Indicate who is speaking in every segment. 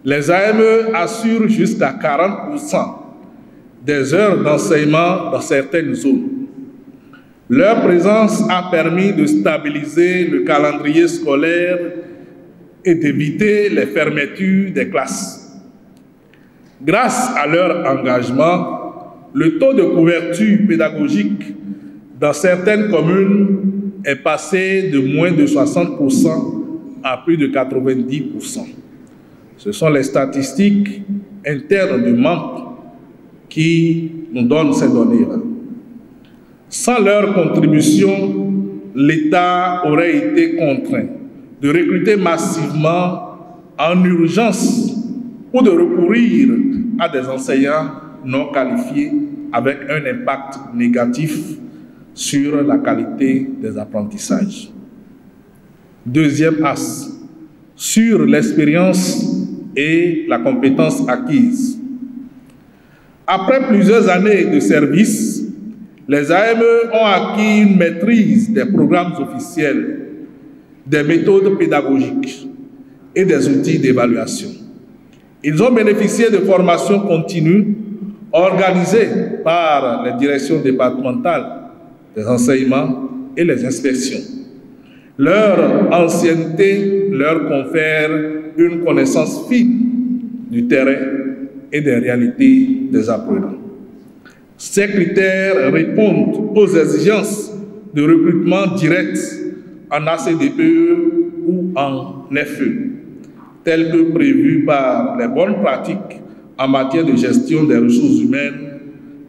Speaker 1: Les AME assurent jusqu'à 40% des heures d'enseignement dans certaines zones. Leur présence a permis de stabiliser le calendrier scolaire et d'éviter les fermetures des classes. Grâce à leur engagement, le taux de couverture pédagogique dans certaines communes est passé de moins de 60% à plus de 90%. Ce sont les statistiques internes du MAMP qui nous donnent ces données-là. Sans leur contribution, l'État aurait été contraint de recruter massivement en urgence ou de recourir à des enseignants non qualifiés avec un impact négatif sur la qualité des apprentissages. Deuxième axe, sur l'expérience et la compétence acquise. Après plusieurs années de service, les AME ont acquis une maîtrise des programmes officiels, des méthodes pédagogiques et des outils d'évaluation. Ils ont bénéficié de formations continues organisées par les directions départementales des enseignements et les inspections. Leur ancienneté leur confère une connaissance fine du terrain et des réalités des apprenants. Ces critères répondent aux exigences de recrutement direct en ACDPE ou en FE, telles que prévues par les bonnes pratiques en matière de gestion des ressources humaines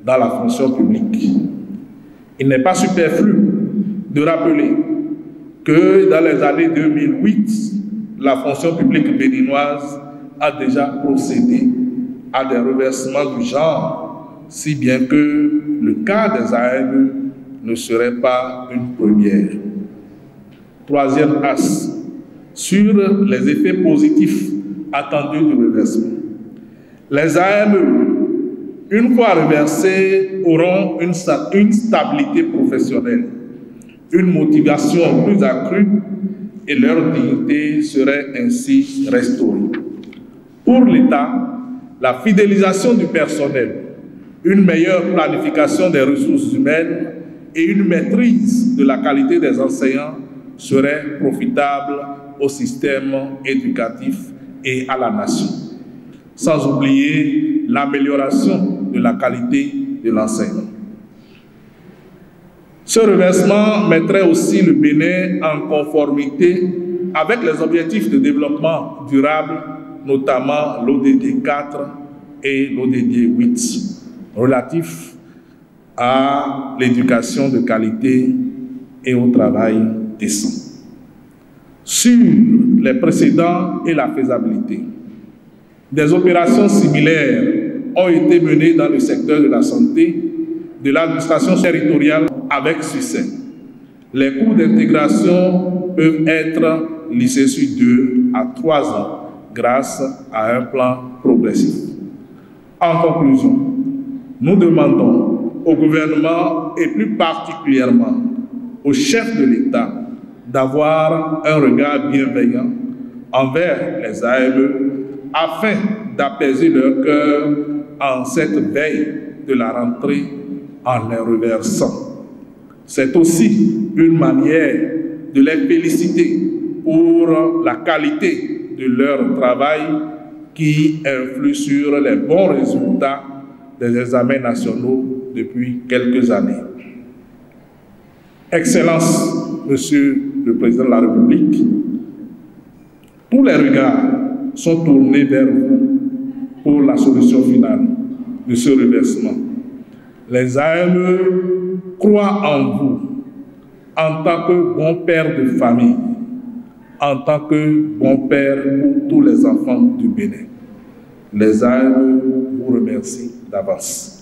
Speaker 1: dans la fonction publique. Il n'est pas superflu de rappeler que dans les années 2008, la fonction publique béninoise a déjà procédé à des reversements du genre, si bien que le cas des AME ne serait pas une première. Troisième axe, sur les effets positifs attendus du reversement. Les AME, une fois reversés, auront une stabilité professionnelle, une motivation plus accrue et leur dignité serait ainsi restaurée. Pour l'État, la fidélisation du personnel, une meilleure planification des ressources humaines et une maîtrise de la qualité des enseignants seraient profitables au système éducatif et à la nation. Sans oublier l'amélioration de la qualité de l'enseignement. Ce reversement mettrait aussi le Bénin en conformité avec les objectifs de développement durable, notamment l'ODD 4 et l'ODD 8, relatifs à l'éducation de qualité et au travail décent. Sur les précédents et la faisabilité, des opérations similaires ont été menées dans le secteur de la santé, de l'administration territoriale avec succès. Les cours d'intégration peuvent être lissés sur 2 à 3 ans grâce à un plan progressif. En conclusion, nous demandons au gouvernement et plus particulièrement au chef de l'État d'avoir un regard bienveillant envers les AME afin d'apaiser leur cœur en cette veille de la rentrée en les reversant. C'est aussi une manière de les féliciter pour la qualité de leur travail qui influe sur les bons résultats des examens nationaux depuis quelques années. Excellences, Monsieur le Président de la République, tous les regards sont tournés vers vous pour la solution finale de ce reversement. Les AME croient en vous en tant que bon père de famille, en tant que bon père pour tous les enfants du Bénin. Les AME vous remercient d'avance.